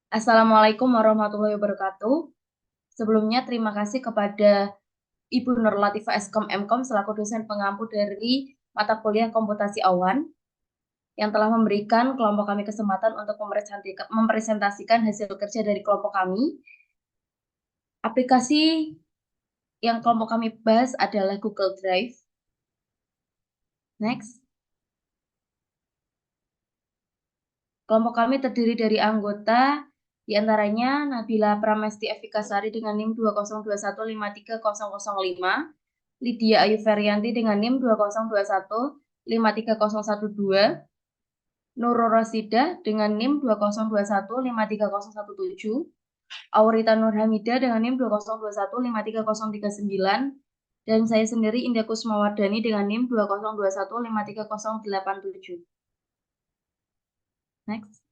Assalamualaikum warahmatullahi wabarakatuh. Sebelumnya terima kasih kepada Ibu Nur Latifah Eskom Mkom selaku dosen pengampu dari mata kuliah Komputasi Awan yang telah memberikan kelompok kami kesempatan untuk mempresentasikan hasil kerja dari kelompok kami. Aplikasi yang kelompok kami bahas adalah Google Drive. Next. Kelompok kami terdiri dari anggota diantaranya Nabila Pramesti Efikasari dengan NIM 202153005, Lydia Ayu Ferianti dengan NIM 202153012, Nurul Rosida dengan NIM 202153017, Aurita Nurhamida dengan NIM 202153039, dan saya sendiri Indah Kusmawardani dengan NIM 202153087. Next.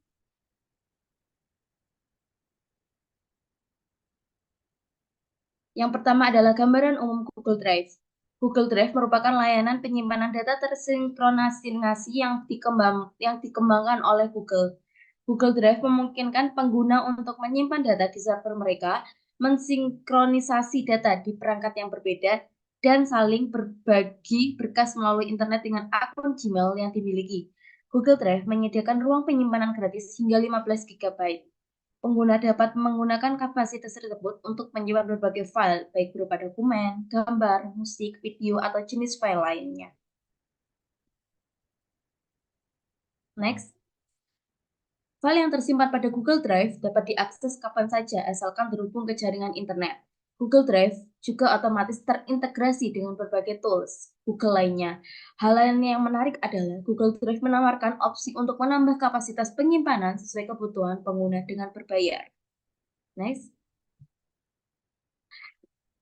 Yang pertama adalah gambaran umum Google Drive. Google Drive merupakan layanan penyimpanan data tersinkronisasi yang dikembangkan oleh Google. Google Drive memungkinkan pengguna untuk menyimpan data di server mereka, mensinkronisasi data di perangkat yang berbeda, dan saling berbagi berkas melalui internet dengan akun Gmail yang dimiliki. Google Drive menyediakan ruang penyimpanan gratis hingga 15 GB. Pengguna dapat menggunakan kapasitas tersebut untuk menyimpan berbagai file, baik berupa dokumen, gambar, musik, video, atau jenis file lainnya. Next, file yang tersimpan pada Google Drive dapat diakses kapan saja asalkan terhubung ke jaringan internet. Google Drive juga otomatis terintegrasi dengan berbagai tools Google lainnya. Hal lain yang menarik adalah Google Drive menawarkan opsi untuk menambah kapasitas penyimpanan sesuai kebutuhan pengguna dengan berbayar. Next.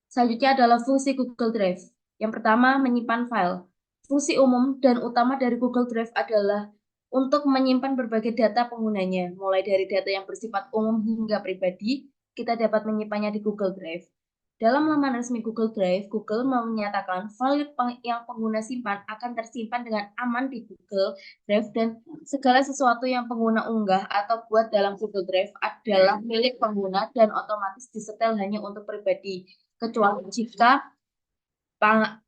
Selanjutnya adalah fungsi Google Drive. Yang pertama, menyimpan file. Fungsi umum dan utama dari Google Drive adalah untuk menyimpan berbagai data penggunanya, mulai dari data yang bersifat umum hingga pribadi, kita dapat menyimpannya di Google Drive. Dalam laman resmi Google Drive, Google menyatakan file yang pengguna simpan akan tersimpan dengan aman di Google Drive dan segala sesuatu yang pengguna unggah atau buat dalam Google Drive adalah milik pengguna dan otomatis disetel hanya untuk pribadi, kecuali jika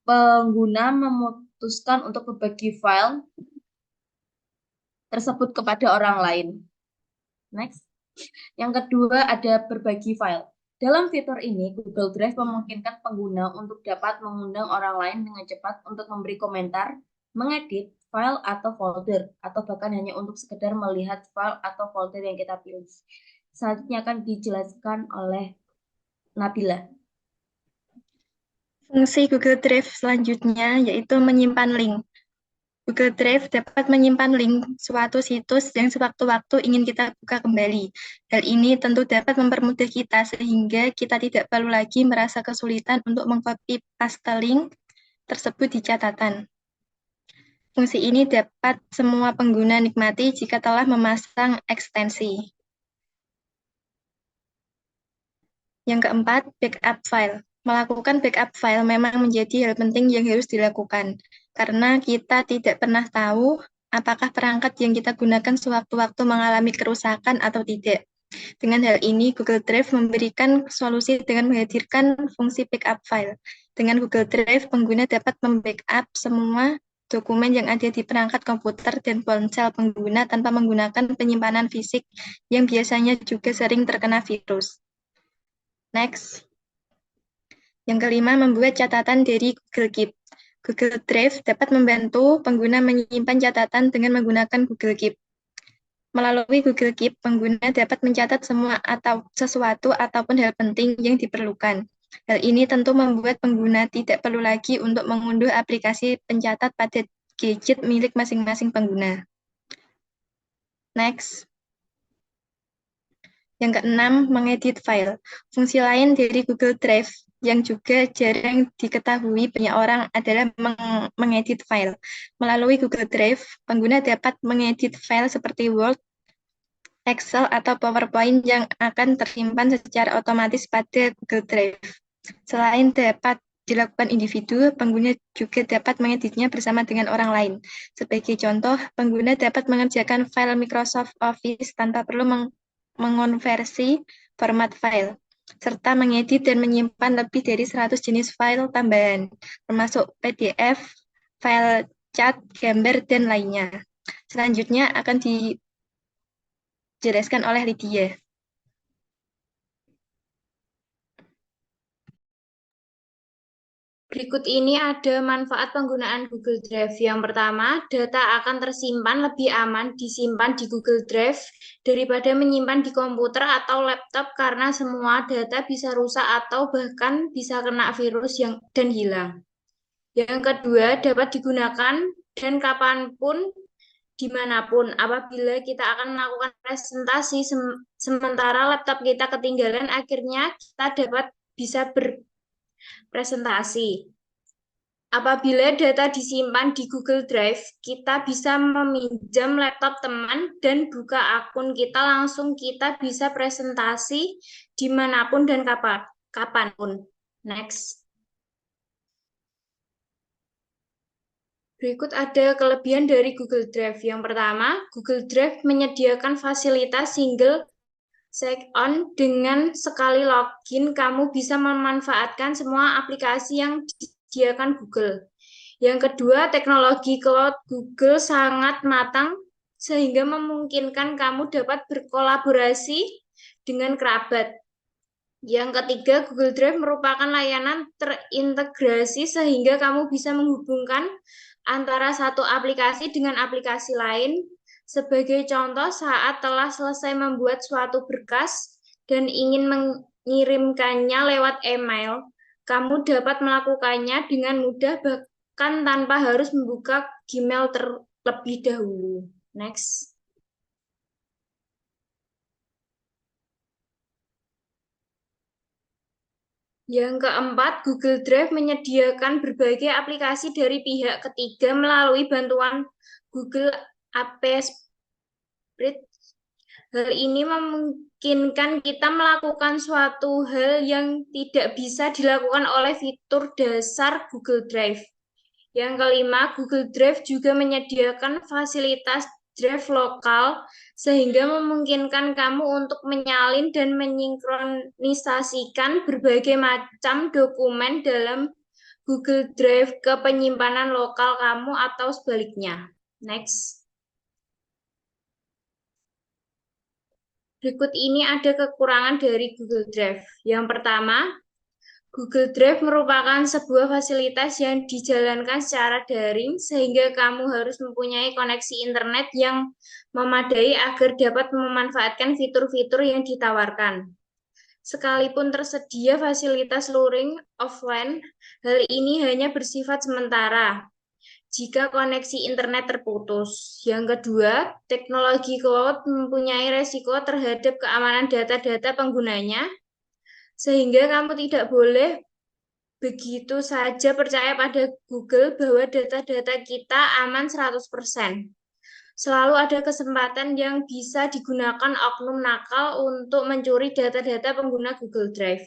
pengguna memutuskan untuk berbagi file tersebut kepada orang lain. Next. Yang kedua ada berbagi file. Dalam fitur ini, Google Drive memungkinkan pengguna untuk dapat mengundang orang lain dengan cepat untuk memberi komentar, mengedit file atau folder, atau bahkan hanya untuk sekedar melihat file atau folder yang kita pilih. Selanjutnya akan dijelaskan oleh Nabila. Fungsi Google Drive selanjutnya yaitu menyimpan link. Google Drive dapat menyimpan link suatu situs yang sewaktu-waktu ingin kita buka kembali. Hal ini tentu dapat mempermudah kita sehingga kita tidak perlu lagi merasa kesulitan untuk mengcopy paste link tersebut di catatan. Fungsi ini dapat semua pengguna nikmati jika telah memasang ekstensi. Yang keempat, backup file. Melakukan backup file memang menjadi hal penting yang harus dilakukan, karena kita tidak pernah tahu apakah perangkat yang kita gunakan sewaktu-waktu mengalami kerusakan atau tidak. Dengan hal ini, Google Drive memberikan solusi dengan menghadirkan fungsi backup file. Dengan Google Drive, pengguna dapat membackup semua dokumen yang ada di perangkat komputer dan ponsel pengguna tanpa menggunakan penyimpanan fisik yang biasanya juga sering terkena virus. Next. Yang kelima, membuat catatan dari Google Keep. Google Drive dapat membantu pengguna menyimpan catatan dengan menggunakan Google Keep. Melalui Google Keep, pengguna dapat mencatat semua atau sesuatu ataupun hal penting yang diperlukan. Hal ini tentu membuat pengguna tidak perlu lagi untuk mengunduh aplikasi pencatat pada gadget milik masing-masing pengguna. Next. Yang keenam, mengedit file. Fungsi lain dari Google Drive yang juga jarang diketahui banyak orang adalah mengedit file. Melalui Google Drive, pengguna dapat mengedit file seperti Word, Excel, atau PowerPoint yang akan tersimpan secara otomatis pada Google Drive. Selain dapat dilakukan individu, pengguna juga dapat mengeditnya bersama dengan orang lain. Sebagai contoh, pengguna dapat mengerjakan file Microsoft Office tanpa perlu mengonversi format file, serta mengedit dan menyimpan lebih dari 100 jenis file tambahan, termasuk PDF, file chat, gambar, dan lainnya. Selanjutnya akan dijelaskan oleh Lydia. Berikut ini ada manfaat penggunaan Google Drive. Yang pertama, data akan tersimpan lebih aman disimpan di Google Drive daripada menyimpan di komputer atau laptop karena semua data bisa rusak atau bahkan bisa kena virus dan hilang. Yang kedua, dapat digunakan dan kapanpun, dimanapun. Apabila kita akan melakukan presentasi sementara laptop kita ketinggalan, akhirnya kita dapat bisa berpresentasi. Apabila data disimpan di Google Drive, kita bisa meminjam laptop teman dan buka akun kita langsung kita bisa presentasi dimanapun dan kapanpun. Next. Berikut ada kelebihan dari Google Drive. Yang pertama, Google Drive menyediakan fasilitas single sign-on. Dengan sekali login, kamu bisa memanfaatkan semua aplikasi yang disediakan Google. Yang kedua, teknologi cloud Google sangat matang sehingga memungkinkan kamu dapat berkolaborasi dengan kerabat. Yang ketiga, Google Drive merupakan layanan terintegrasi sehingga kamu bisa menghubungkan antara satu aplikasi dengan aplikasi lain. Sebagai contoh, saat telah selesai membuat suatu berkas dan ingin mengirimkannya lewat email, kamu dapat melakukannya dengan mudah bahkan tanpa harus membuka Gmail terlebih dahulu. Next. Yang keempat, Google Drive menyediakan berbagai aplikasi dari pihak ketiga melalui bantuan Google Apps. Hal ini memungkinkan kita melakukan suatu hal yang tidak bisa dilakukan oleh fitur dasar Google Drive. Yang kelima, Google Drive juga menyediakan fasilitas drive lokal sehingga memungkinkan kamu untuk menyalin dan mensinkronisasikan berbagai macam dokumen dalam Google Drive ke penyimpanan lokal kamu atau sebaliknya. Next. Berikut ini ada kekurangan dari Google Drive. Yang pertama, Google Drive merupakan sebuah fasilitas yang dijalankan secara daring sehingga kamu harus mempunyai koneksi internet yang memadai agar dapat memanfaatkan fitur-fitur yang ditawarkan. Sekalipun tersedia fasilitas luring offline, hal ini hanya bersifat sementara jika koneksi internet terputus. Yang kedua, teknologi cloud mempunyai resiko terhadap keamanan data-data penggunanya, sehingga kamu tidak boleh begitu saja percaya pada Google bahwa data-data kita aman 100%. Selalu ada kesempatan yang bisa digunakan oknum nakal untuk mencuri data-data pengguna Google Drive.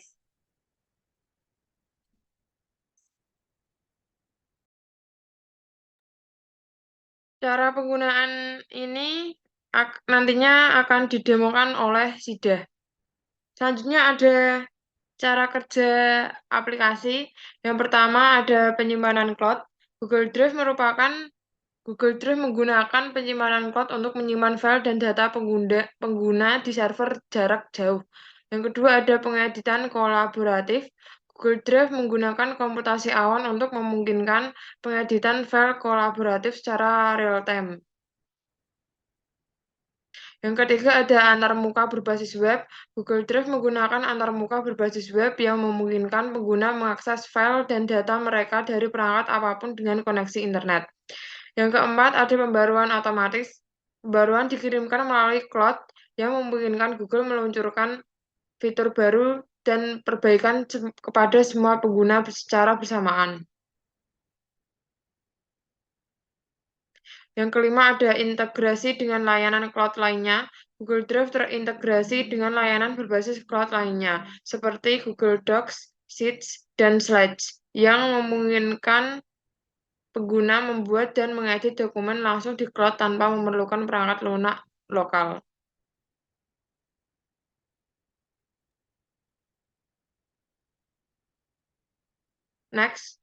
Cara penggunaan ini nantinya akan didemokan oleh Sida. Selanjutnya ada cara kerja aplikasi. Yang pertama ada penyimpanan cloud. Google Drive menggunakan penyimpanan cloud untuk menyimpan file dan data pengguna di server jarak jauh. Yang kedua ada pengeditan kolaboratif. Google Drive menggunakan komputasi awan untuk memungkinkan pengeditan file kolaboratif secara real-time. Yang ketiga ada antarmuka berbasis web. Google Drive menggunakan antarmuka berbasis web yang memungkinkan pengguna mengakses file dan data mereka dari perangkat apapun dengan koneksi internet. Yang keempat ada pembaruan otomatis. Pembaruan dikirimkan melalui cloud yang memungkinkan Google meluncurkan fitur baru dan perbaikan kepada semua pengguna secara bersamaan. Yang kelima ada integrasi dengan layanan cloud lainnya. Google Drive terintegrasi dengan layanan berbasis cloud lainnya, seperti Google Docs, Sheets, dan Slides, yang memungkinkan pengguna membuat dan mengedit dokumen langsung di cloud tanpa memerlukan perangkat lunak lokal. Next.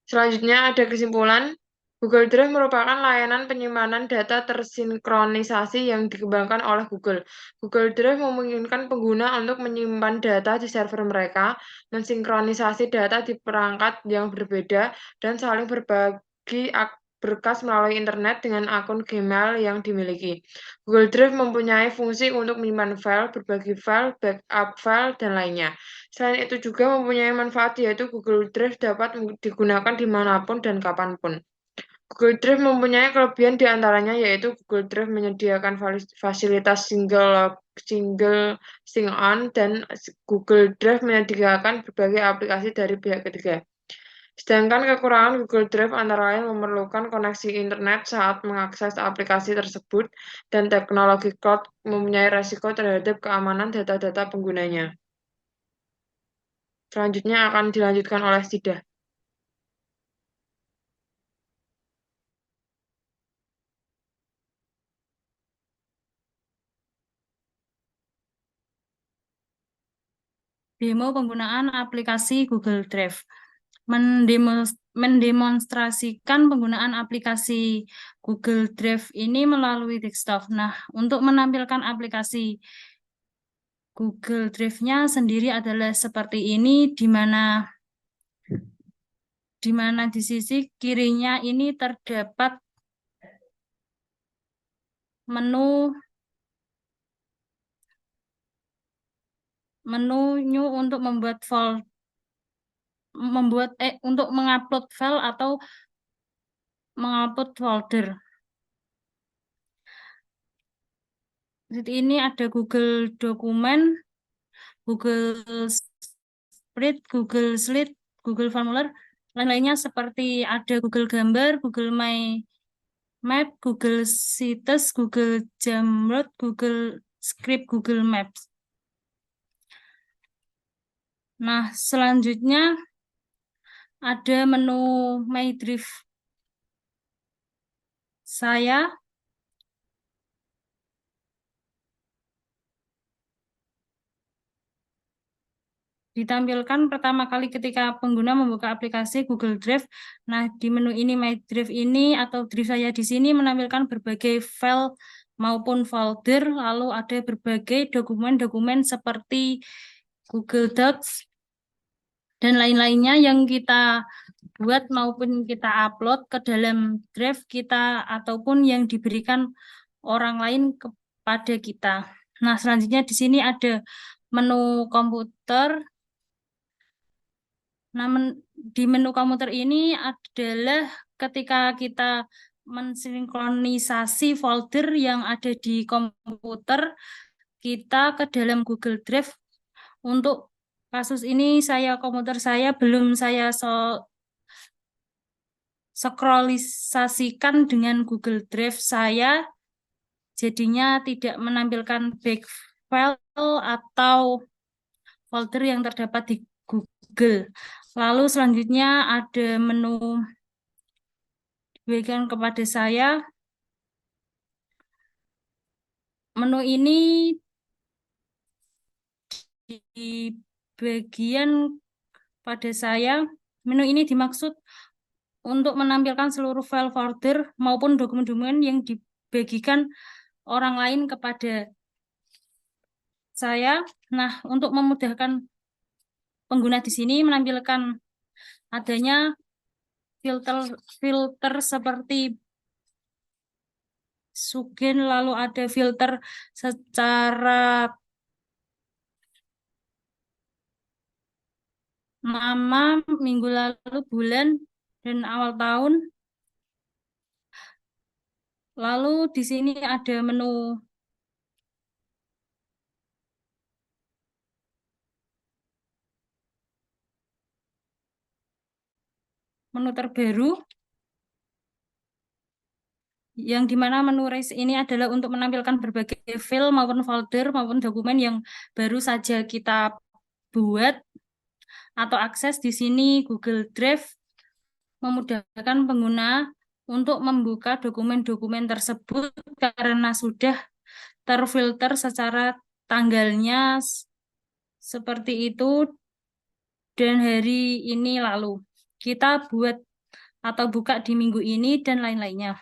Selanjutnya ada kesimpulan. Google Drive merupakan layanan penyimpanan data tersinkronisasi yang dikembangkan oleh Google. Google Drive memungkinkan pengguna untuk menyimpan data di server mereka, mensinkronisasi data di perangkat yang berbeda, dan saling berbagi berkas melalui internet dengan akun Gmail yang dimiliki. Google Drive mempunyai fungsi untuk menyimpan file, berbagi file, backup file, dan lainnya. Selain itu juga mempunyai manfaat yaitu Google Drive dapat digunakan dimanapun dan kapanpun. Google Drive mempunyai kelebihan di antaranya yaitu Google Drive menyediakan fasilitas single sign-on dan Google Drive menyediakan berbagai aplikasi dari pihak ketiga. Sedangkan kekurangan Google Drive antara lain memerlukan koneksi internet saat mengakses aplikasi tersebut dan teknologi cloud mempunyai resiko terhadap keamanan data-data penggunanya. Selanjutnya akan dilanjutkan oleh Sida. Demo penggunaan aplikasi Google Drive. Mendemonstrasikan penggunaan aplikasi Google Drive ini melalui desktop. Nah, untuk menampilkan aplikasi Google Drive-nya sendiri adalah seperti ini, di mana di sisi kirinya ini terdapat menunya untuk untuk mengupload file atau mengupload folder. Jadi ini ada Google Dokumen, Google Spread, Google Sheet, Google Formular, lain-lainnya seperti ada Google Gambar, Google My Map, Google Sheets, Google Jamrud, Google Script, Google Maps. Nah, selanjutnya ada menu My Drive saya. Ditampilkan pertama kali ketika pengguna membuka aplikasi Google Drive. Nah, di menu ini My Drive ini atau Drive saya di sini menampilkan berbagai file maupun folder, lalu ada berbagai dokumen-dokumen seperti Google Docs dan lain-lainnya yang kita buat maupun kita upload ke dalam Drive kita ataupun yang diberikan orang lain kepada kita. Nah, selanjutnya di sini ada menu komputer. Nah, di menu komputer ini adalah ketika kita mensinkronisasi folder yang ada di komputer kita ke dalam Google Drive. Untuk kasus ini komputer saya belum saya sinkronisasikan dengan Google Drive saya, jadinya tidak menampilkan back file atau folder yang terdapat di Google. Lalu selanjutnya ada menu diberikan kepada saya. Menu ini di bagian pada saya, menu ini dimaksud untuk menampilkan seluruh file folder maupun dokumen-dokumen yang dibagikan orang lain kepada saya. Nah, untuk memudahkan pengguna di sini menampilkan adanya filter seperti Sugen, lalu ada filter secara nama, minggu lalu, bulan, dan awal tahun. Lalu di sini ada menu terbaru, yang dimana menu Raise ini adalah untuk menampilkan berbagai file maupun folder maupun dokumen yang baru saja kita buat atau akses di sini. Google Drive memudahkan pengguna untuk membuka dokumen-dokumen tersebut karena sudah terfilter secara tanggalnya seperti itu dan hari ini lalu. Kita buat atau buka di minggu ini dan lain-lainnya.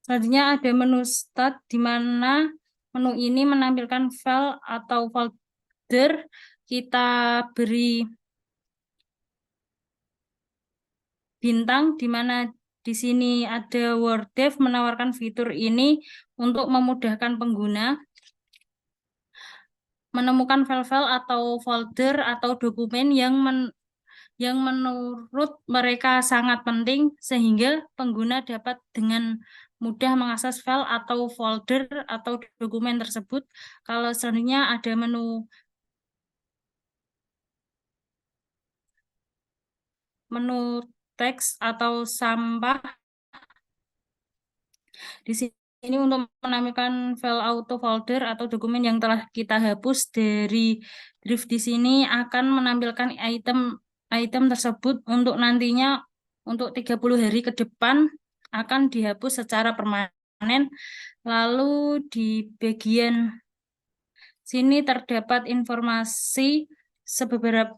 Selanjutnya ada menu start di mana menu ini menampilkan file atau folder. Kita beri bintang di mana di sini ada WordDev menawarkan fitur ini untuk memudahkan pengguna menemukan file-file atau folder atau dokumen yang menurut mereka sangat penting sehingga pengguna dapat dengan mudah mengakses file atau folder atau dokumen tersebut. Kalau selanjutnya ada menu teks atau sampah di sini untuk menampilkan file auto folder atau dokumen yang telah kita hapus dari drive di sini akan menampilkan item tersebut untuk nantinya untuk 30 hari ke depan akan dihapus secara permanen. Lalu di bagian sini terdapat informasi seberapa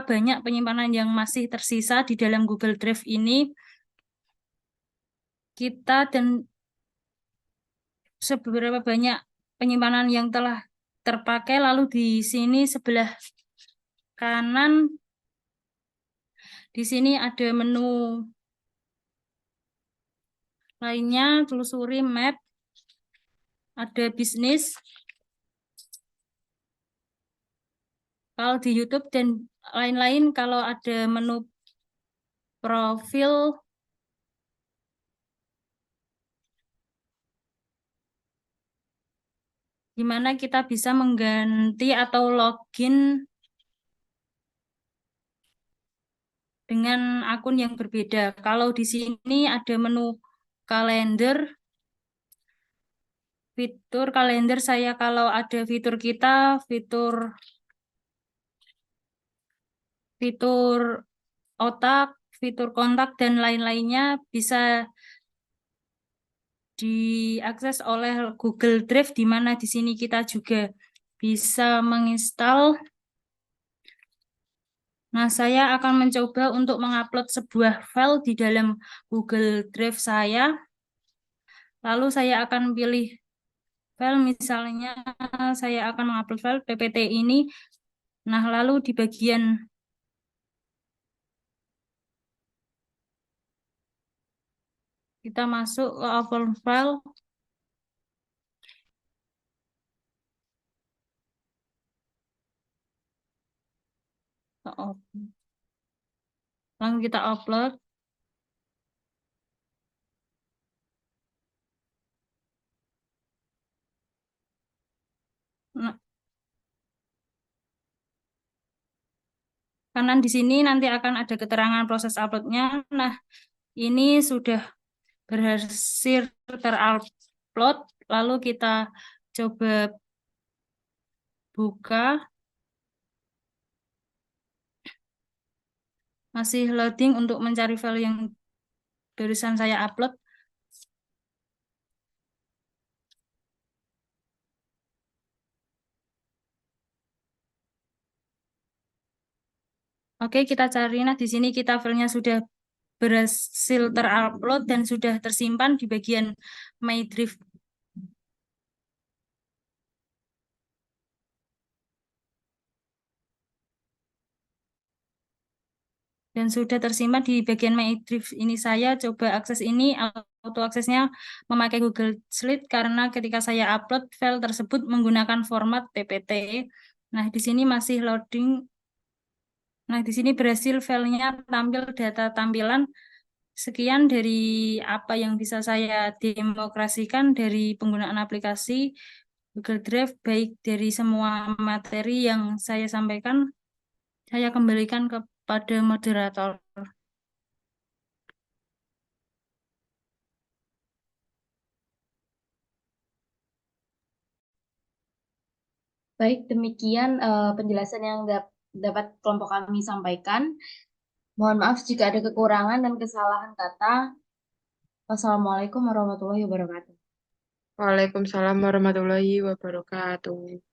banyak penyimpanan yang masih tersisa di dalam Google Drive ini. Kita dan seberapa banyak penyimpanan yang telah terpakai. Lalu di sini sebelah kanan di sini ada menu lainnya, telusuri map, ada bisnis. Kalau di YouTube dan lain-lain, kalau ada menu profil, di mana kita bisa mengganti atau login dengan akun yang berbeda. Kalau di sini ada menu kalender, fitur kalender saya kalau ada fitur otak, fitur kontak dan lain-lainnya bisa diakses oleh Google Drive di mana di sini kita juga bisa menginstal. Nah, saya akan mencoba untuk mengupload sebuah file di dalam Google Drive saya. Lalu saya akan pilih file, misalnya saya akan mengupload file PPT ini. Nah, lalu di bagian kita masuk ke upload file. Lalu kita upload. Nah, kanan di sini nanti akan ada keterangan proses uploadnya. Nah, ini sudah berhasil terupload. Lalu kita coba buka. Masih loading untuk mencari file yang barusan saya upload. Oke, kita cari. Nah, di sini kita filenya sudah berhasil terupload dan sudah tersimpan di bagian My Drive. Dan sudah tersimpan di bagian My Drive ini. Saya coba akses ini, auto aksesnya memakai Google Sheet karena ketika saya upload file tersebut menggunakan format PPT. Nah, di sini masih loading. Nah, di sini berhasil filenya tampil data tampilan. Sekian dari apa yang bisa saya demokrasikan dari penggunaan aplikasi Google Drive, baik dari semua materi yang saya sampaikan, saya kembalikan kepada moderator. Baik, demikian penjelasan yang dapat kelompok kami sampaikan. Mohon maaf jika ada kekurangan dan kesalahan kata. Wassalamualaikum warahmatullahi wabarakatuh. Waalaikumsalam warahmatullahi wabarakatuh.